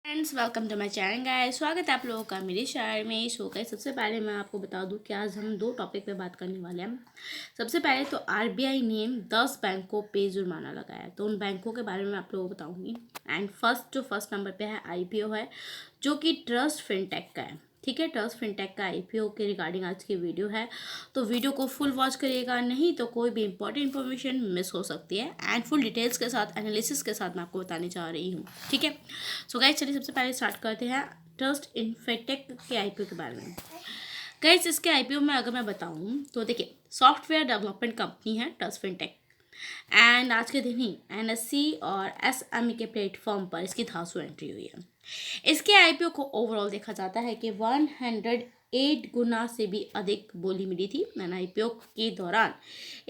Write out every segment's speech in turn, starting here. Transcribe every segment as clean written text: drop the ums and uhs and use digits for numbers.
Friends, welcome to my channel guys. स्वागत है आप लोगों का मेरे शहर में शो का। सबसे पहले मैं आपको बता दूं कि आज हम दो टॉपिक पे बात करने वाले हैं। सबसे पहले तो आरबीआई ने 10 बैंकों पे जुर्माना लगाया है, तो उन बैंकों के बारे में आप लोगों को बताऊंगी। एंड फर्स्ट नंबर पे है आईपीओ है, जो कि ट्रस्ट फिनटेक का है। ठीक है, ट्रस्ट फिनटेक का आईपीओ के रिगार्डिंग आज की वीडियो है, तो वीडियो को फुल वॉच करिएगा, नहीं तो कोई भी इंपॉर्टेंट इन्फॉर्मेशन मिस हो सकती है। एंड फुल डिटेल्स के साथ, एनालिसिस के साथ मैं आपको बताने जा रही हूँ। ठीक है, सो गाइस चलिए सबसे पहले स्टार्ट करते हैं ट्रस्ट इन्फेटेक के आईपीओ के बारे में। गाइस इसके आईपीओ में अगर मैं बताऊँ तो देखिए, सॉफ्टवेयर डेवलपमेंट कंपनी है ट्रस्ट फिनटेक। एंड आज के दिन ही एनएससी और एसएमई के प्लेटफॉर्म पर इसकी 300 एंट्री हुई है। इसके आईपीओ को ओवरऑल देखा जाता है कि 108 गुना से भी अधिक बोली मिली थी। मैंने आईपीओ के दौरान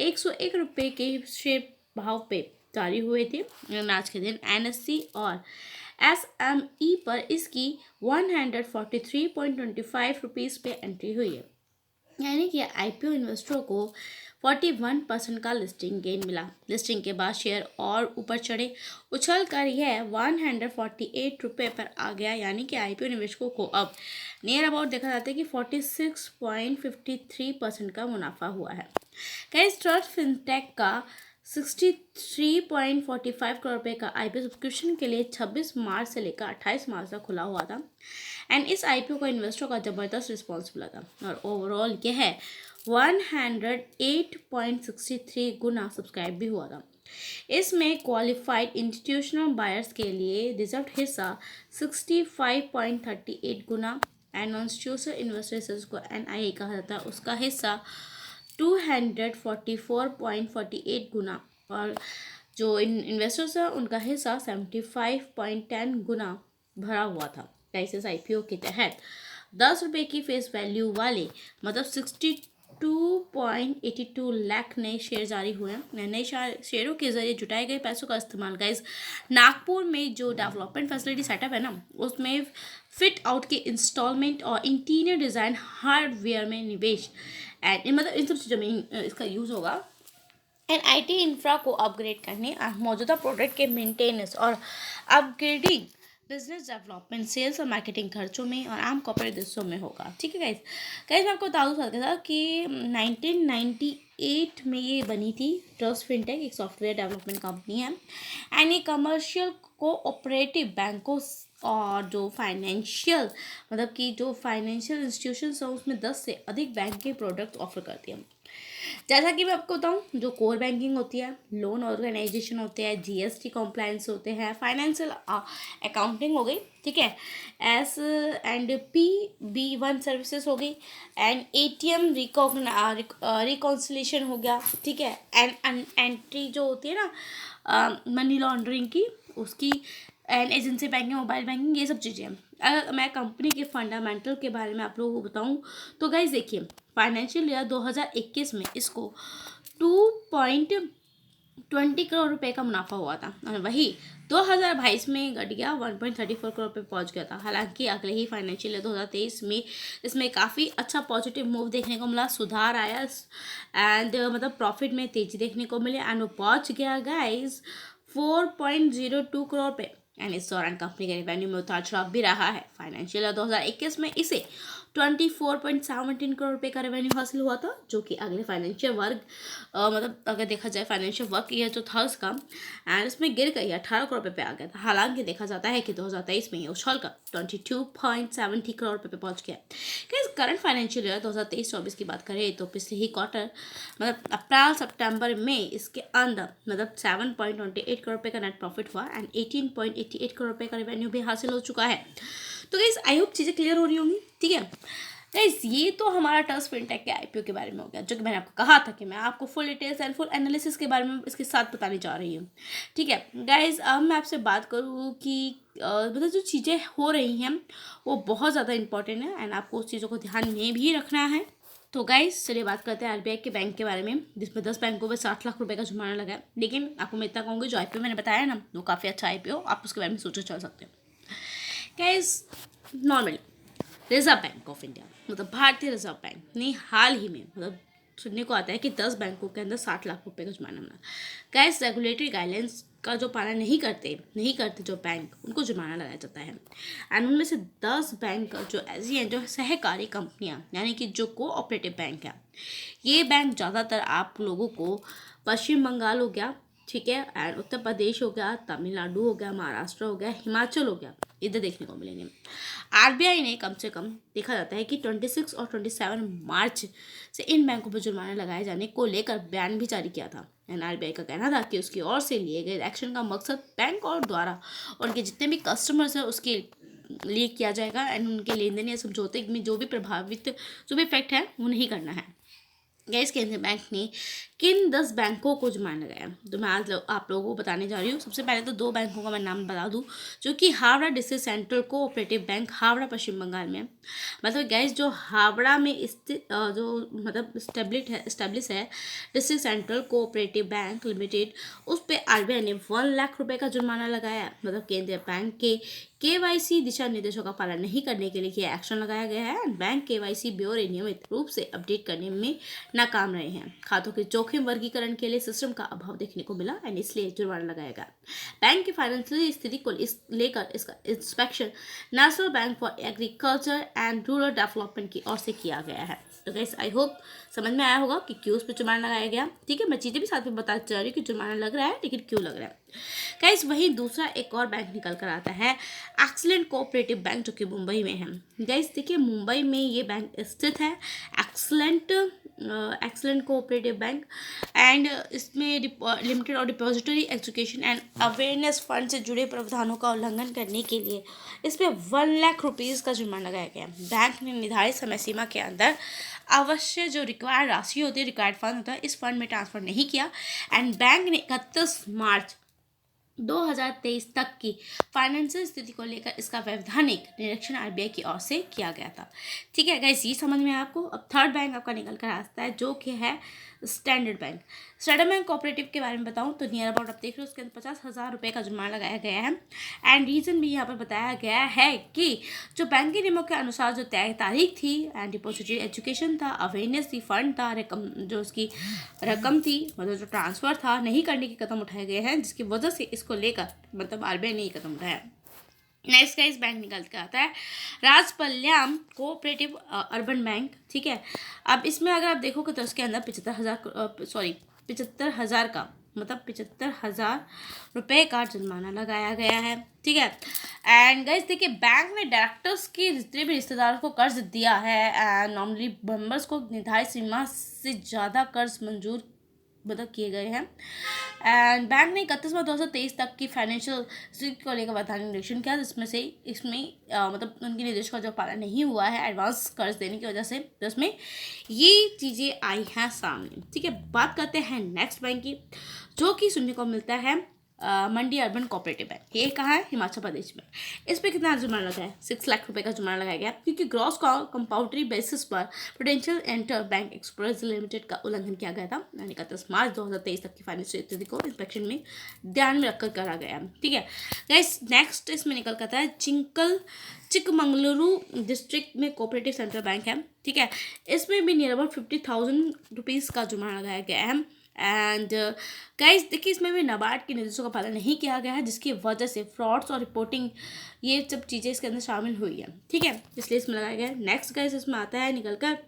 101 रुपये के शेयर भाव पे जारी हुए थे। आज के दिन एनएससी और एसएमई पर इसकी 143.25 रुपीज़ पे एंट्री हुई है, यानी कि आईपीओ इन्वेस्टरों को 41% का लिस्टिंग गेन मिला। लिस्टिंग के बाद शेयर और ऊपर चढ़े, उछल कर यह 148 रुपये पर आ गया, यानी कि आईपीओ निवेशकों को अब नियर अबाउट देखा जाता है कि 46.53% का मुनाफा हुआ है। गाइस ट्रस्ट फिनटेक का 63.45 करोड़ रुपये का आईपीओ सब्सक्रिप्शन के लिए 26 मार्च से लेकर 28 मार्च तक खुला हुआ था। एंड इस आईपीओ को इन्वेस्टर का ज़बरदस्त रिस्पॉन्स मिला था और ओवरऑल यह 108.63 गुना सब्सक्राइब भी हुआ था। इसमें क्वालिफाइड इंस्टीट्यूशनल बायर्स के लिए रिजर्व हिस्सा 65.38 गुना एंड नॉन इंस्टीट्यूशनल इन्वेस्टर्स को एनआईए कहा जाता है, उसका हिस्सा 244.48 गुना, और जो इन्वेस्टर्स है उनका हिस्सा 75.10 गुना भरा हुआ था। इस आईपीओ के तहत 10 रुपये की फेस वैल्यू वाले मतलब 62.82 लाख नए शेयर जारी हुए हैं। नए शेयरों के जरिए जुटाए गए पैसों का इस्तेमाल गाइस नागपुर में जो डेवलपमेंट फैसिलिटी सेटअप है ना, उसमें फिट आउट के इंस्टॉलमेंट और इंटीरियर डिज़ाइन हार्डवेयर में निवेश एंड मतलब इन सब चीज़ों में इसका यूज़ होगा। एंड आईटी इंफ्रा को अपग्रेड करने, मौजूदा प्रोडक्ट के मेंटेनेंस और अपग्रेडिंग, बिजनेस डेवलपमेंट, सेल्स और मार्केटिंग खर्चों में और आम कॉर्पोरेट हिस्सों में होगा। ठीक है गाइस, मैं आपको बता दूँ था कि 1998 में ये बनी थी। ट्रस्ट फिनटेक एक सॉफ्टवेयर डेवलपमेंट कंपनी है एंड ये कमर्शियल कोऑपरेटिव बैंकों और जो फाइनेंशियल मतलब कि जो फाइनेंशियल इंस्टीट्यूशंस हैं उसमें 10 से अधिक बैंक के प्रोडक्ट्स ऑफर करती है। जैसा कि मैं आपको बताऊं, जो कोर बैंकिंग होती है, लोन ऑर्गेनाइजेशन होते हैं, जीएसटी कॉम्प्लायंस होते हैं, फाइनेंशियल अकाउंटिंग हो गई, ठीक है, एस एंड PB1 सर्विसेज हो गई, एंड एटीएम रिकॉन्सिलेशन हो गया, ठीक है, एंड एंट्री जो होती है ना मनी लॉन्ड्रिंग की, उसकी, and agency banking, mobile banking, ये सब चीज़ें हैं। अगर मैं कंपनी के फंडामेंटल के बारे में आप लोगों को बताऊं तो गाइस देखिए, फाइनेंशियल ईयर 2021 में इसको 2.20 करोड़ रुपए का मुनाफा हुआ था और वही 2022 में घट गया 1.34 करोड़ पे पहुंच गया था। हालांकि अगले ही फाइनेंशियल ईयर 2023 में इसमें काफ़ी अच्छा पॉजिटिव मूव देखने को मिला, सुधार आया एंड मतलब प्रॉफिट में तेजी देखने को मिली एंड वो पहुंच गया गाइस 4.02 करोड़ पे। एंड इस दौरान कंपनी के रेवेन्यू में उतार चढ़ाव भी रहा है। फाइनेंशियल ईयर 2021 में इसे 24.17 करोड़ रुपए का रेवेन्यू हासिल हुआ था, जो कि अगले फाइनेंशियल वर्ग मतलब अगर देखा जाए फाइनेंशियल वर्क ईयर जो था उसका, एंड इसमें गिर गई 18 करोड़ रुपए पे आ गया था। हालांकि देखा जाता है कि 2023 में ये उछल कर 22.70 करोड़ रुपए पे पहुंच गया। करंट फाइनेंशियल ईयर 2023-24 की बात करें तो पिछले ही क्वार्टर मतलब अप्रैल सितंबर में इसके अंदर मतलब 7.28 करोड़ रुपए का नेट प्रॉफिट हुआ एंड 18.88 करोड़ रुपए का रेवेन्यू भी हासिल हो चुका है। तो गाइस आई होप चीज़ें क्लियर हो रही होंगी। ठीक है गाइस, ये तो हमारा ट्रस्ट फिनटेक के आईपीओ के बारे में हो गया, जो कि मैंने आपको कहा था कि मैं आपको full details and full analysis के बारे में इसके साथ बताने जा रही हूँ। ठीक है गाइस, अब मैं आपसे बात करूँ कि मतलब जो चीज़ें हो रही हैं वो बहुत ज़्यादा इंपॉर्टेंट है एंड आपको उस चीज़ों को ध्यान में भी रखना है। तो गाइस चलिए बात करते हैं आरबीआई के बैंक के बारे में, जिसमें 10 बैंकों पर 60 लाख रुपए का जुर्माना लगा है। लेकिन आपको मैं इतना कहूँगी, जो आईपीओ मैंने बताया ना वो काफ़ी अच्छा आईपीओ, आप उसके बारे में सोच चल सकते हो। Guys normally reserve bank of India मतलब भारतीय रिजर्व बैंक ने हाल ही में मतलब सुनने को आता है कि 10 बैंकों के अंदर 60 लाख रुपए का जुर्माना मिला। गाइस रेगुलेटरी गाइडलाइंस का जो पालन नहीं करते जो बैंक, उनको जुर्माना लगाया जाता है। एंड उनमें से 10 बैंक जो ऐसी हैं जो सहकारी कंपनियां, यानी कि जो कोऑपरेटिव बैंक है, ये बैंक ज़्यादातर आप लोगों को पश्चिम बंगाल हो गया, ठीक है, एंड उत्तर प्रदेश हो गया, तमिलनाडु हो गया, महाराष्ट्र हो गया, हिमाचल हो गया, इधर देखने को मिलेंगे। आरबीआई ने कम से कम देखा जाता है कि 26 और 27 मार्च से इन बैंकों पर जुर्माना लगाए जाने को लेकर बयान भी जारी किया था। आरबीआई का कहना था कि उसकी ओर से लिए गए एक्शन का मकसद बैंक और द्वारा उनके जितने भी कस्टमर्स हैं उसके लिए किया जाएगा, एंड उनके लेन देन या समझौते में जो भी प्रभावित जो भी इफेक्ट है वो नहीं करना है। गैस केंद्रीय बैंक ने किन 10 बैंकों को जुर्माना लगाया, तो मैं आज आप लोगों को बताने जा रही हूँ। सबसे पहले तो 2 बैंकों का मैं नाम बता दूँ, जो कि Howrah district central cooperative bank Howrah Paschim Bangal में, मतलब गैस जो हावड़ा में स्थित जो मतलब स्टेब्लिश है district central cooperative bank limited, उस पर आरबीआई ने 1 लाख रुपए का जुर्माना लगाया। मतलब केंद्रीय बैंक के केवाईसी दिशा निर्देशों का पालन नहीं करने के लिए यह एक्शन लगाया गया है। बैंक केवाईसी ब्योरे नियमित रूप से अपडेट करने में नाकाम रहे हैं। खातों के जोखिम वर्गीकरण के लिए सिस्टम का अभाव देखने को मिला, एंड इसलिए जुर्माना लगाया गया। बैंक की फाइनेंशियल स्थिति को लेकर इसका inspection national bank for agriculture and rural development की ओर से किया गया है। तो गाइस आई होप समझ में आया होगा कि क्यों उस पर जुर्माना लगाया गया। ठीक है, मैं चीज़ें भी साथ में बताती जा रही हूँ कि जुर्माना लग रहा है, लेकिन क्यों लग रहा है। गाइस वहीं दूसरा एक और बैंक निकल कर आता है एक्सीलेंट कोऑपरेटिव बैंक, जो कि मुंबई में है। गाइस देखिए, मुंबई में ये बैंक स्थित है, एक्सीलेंट कोऑपरेटिव बैंक, एंड इसमें लिमिटेड और depository education and awareness fund से जुड़े प्रावधानों का उल्लंघन करने के लिए इस पर 1 लाख रुपीज़ का जुर्माना लगाया गया। बैंक ने निर्धारित समय सीमा के अंदर अवश्य जो रिक्वायर्ड राशि होती है, रिक्वायर्ड फंड होता है, इस फंड में ट्रांसफर नहीं किया, एंड बैंक ने 31 मार्च 2023 तक की फाइनेंशियल स्थिति को लेकर इसका वैधानिक निरीक्षण आरबीआई की ओर से किया गया था। ठीक है गाइस, ये समझ में आपको। अब थर्ड बैंक आपका निकल कर आता है, जो कि है standard bank. Standard bank cooperative के बारे में बताऊं तो नियर अबाउट आप देख रहे हो, उसके अंदर 50,000 रुपये का जुर्माना लगाया गया है, एंड रीज़न भी यहाँ पर बताया गया है कि जो बैंक के नियमों के अनुसार जो तय तारीख थी, एंड डिपॉजिटरी एजुकेशन था, अवेयरनेस थी, फंड था, रकम जो उसकी रकम थी, मतलब जो ट्रांसफ़र था, नहीं करने के कदम उठाए गए हैं, जिसकी वजह से इसको लेकर मतलब आरबीआई ने ये कदम उठाया। नेक्स्ट का इस बैंक निकल के आता है राजपल्याम कोऑपरेटिव अर्बन बैंक। ठीक है, अब इसमें अगर आप देखोगे तो उसके अंदर 75,000 का मतलब 75,000 रुपये का जुर्माना लगाया गया है। ठीक है, एंड गाइस देखिए, बैंक ने डायरेक्टर्स के जितने भी रिश्तेदारों को कर्ज दिया है, एंड नॉर्मली मेंबर्स को निर्धारित सीमा से ज़्यादा कर्ज मंजूर मतलब किए गए हैं, एंड बैंक ने 31 मार्च 2023 तक की फाइनेंशियल स्थिति को लेकर वैधानिक निरीक्षण किया, जिसमें से मतलब उनके निर्देशों का जो पालन नहीं हुआ है एडवांस कर्ज देने की वजह से, तो उसमें ये चीज़ें आई हैं सामने। ठीक है, बात करते हैं नेक्स्ट बैंक की, जो कि सुनने को मिलता है मंडी अर्बन कोऑपरेटिव बैंक। ये कहाँ है? हिमाचल प्रदेश में। इस पर कितना जुर्माना लगा है? 6 लाख रुपए का जुर्माना लगाया गया, क्योंकि ग्रॉस कंपाउंड्री बेसिस पर prudential enter bank express limited का उल्लंघन किया गया था, यानी 31 मार्च 2023 तक की फाइनेंशियल स्थिति को इंस्पेक्शन में ध्यान में रखकर करा गया। ठीक है गाइस, नेक्स्ट इसमें निकल कर आता है चिकमंगलुरु डिस्ट्रिक्ट में कोऑपरेटिव सेंट्रल बैंक है। ठीक है, इसमें भी नियर अबाउट 50,000 रुपीज़ का जुर्माना लगाया गया है, एंड गाइस देखिए, इसमें भी नाबार्ड के निर्देशों का पालन नहीं किया गया है, जिसकी वजह से फ्रॉड्स और रिपोर्टिंग ये सब चीज़ें इसके अंदर शामिल हुई है। ठीक है, इसलिए इसमें लगाया गया है। नेक्स्ट गाइस इसमें आता है निकल कर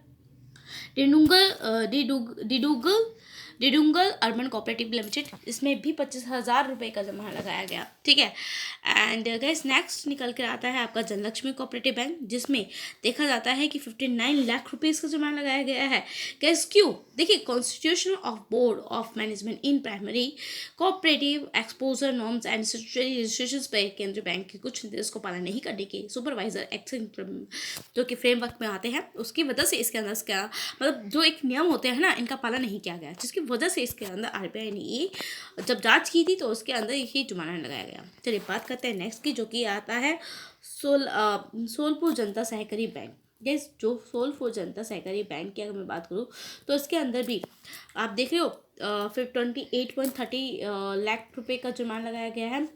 डिडुंगल अर्बन कोऑपरेटिव लिमिटेड। इसमें भी 25,000 रुपये का जुर्माना लगाया गया। ठीक है, एंड गाइस नेक्स्ट निकल कर आता है आपका जनलक्ष्मी कोऑपरेटिव बैंक, जिसमें देखा जाता है कि 59 लाख रुपीज़ का जुर्माना लगाया गया है। गाइस क्यों? देखिए, constitution of board of management in primary cooperative exposure norms and statutory registrations पर केंद्रीय बैंक के कुछ निर्देश को पालन नहीं करने के सुपरवाइजर एक्शन जो कि फ्रेमवर्क में आते हैं, उसकी वजह से इसके अंदर क्या मतलब जो एक नियम होते हैं ना, इनका पालन नहीं किया गया, जिसकी वजह से इसके अंदर आरबीआई ने ये जब जांच की थी तो उसके अंदर ये जुर्माना लगाया गया। चलिए बात करते हैं नेक्स्ट की, जो कि आता है सोलपुर जनता सहकारी बैंक। यस, जो सोलपुर जनता सहकारी बैंक की अगर मैं बात करूँ तो इसके अंदर भी आप देख रहे हो 28.30 लाख रुपए का जुर्माना लगाया गया है।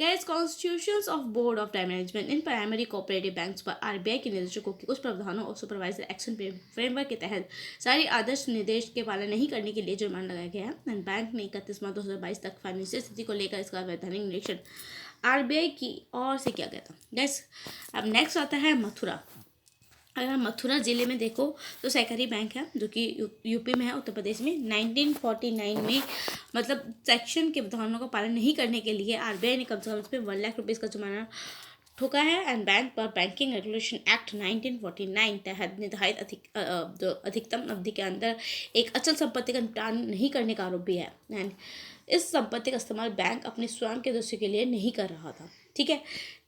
Gas constitutions of board of time management in primary cooperative banks पर आरबीआई के निदेशकों की उस प्रावधानों और सुपरवाइजर एक्शन फ्रेमवर्क के तहत सारी आदर्श निर्देश के पालन नहीं करने के लिए जुर्माना लगाया गया है। बैंक ने 31 मार्च 2022 तक फाइनेंशियल स्थिति को लेकर इसका वैधानिक निरीक्षण आरबीआई की ओर से किया गया था। गैस अब नेक्स्ट आता है मथुरा। अगर मथुरा ज़िले में देखो तो सहकारी बैंक है जो कि यूपी में है, उत्तर प्रदेश में। 1949 में मतलब सेक्शन के विधानों का पालन नहीं करने के लिए आरबीआई ने कम से कम इस पर 1 लाख रुपये का जुर्माना ठोका है। एंड बैंक पर बैंकिंग रेगुलेशन एक्ट 1949 तहत निर्धारित अधिकतम अवधि के अंदर एक अचल संपत्ति का निपटान नहीं करने का आरोप भी है। एंड इस संपत्ति का इस्तेमाल बैंक अपने स्वयं के उद्देश्य के लिए नहीं कर रहा था। ठीक है,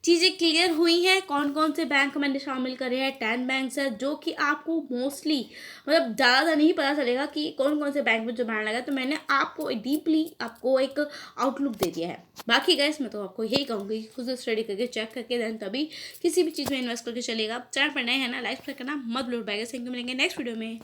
चीज़ें क्लियर हुई हैं। कौन कौन से बैंक मैंने शामिल करे हैं, 10 बैंक्स है जो कि आपको मोस्टली मतलब ज़्यादा नहीं पता चलेगा कि कौन कौन से बैंक में जुर्माना लगा। तो मैंने आपको डीपली आपको एक आउटलुक दे दिया है। बाकी गाइस मैं तो आपको यही कहूँगी कि खुद से स्टडी करके चेक करके दें तभी किसी भी चीज़ में इन्वेस्ट करके चलेगा। चैनल पर नए हैं ना, लाइक करना मत भूलो। मिलेंगे नेक्स्ट वीडियो में।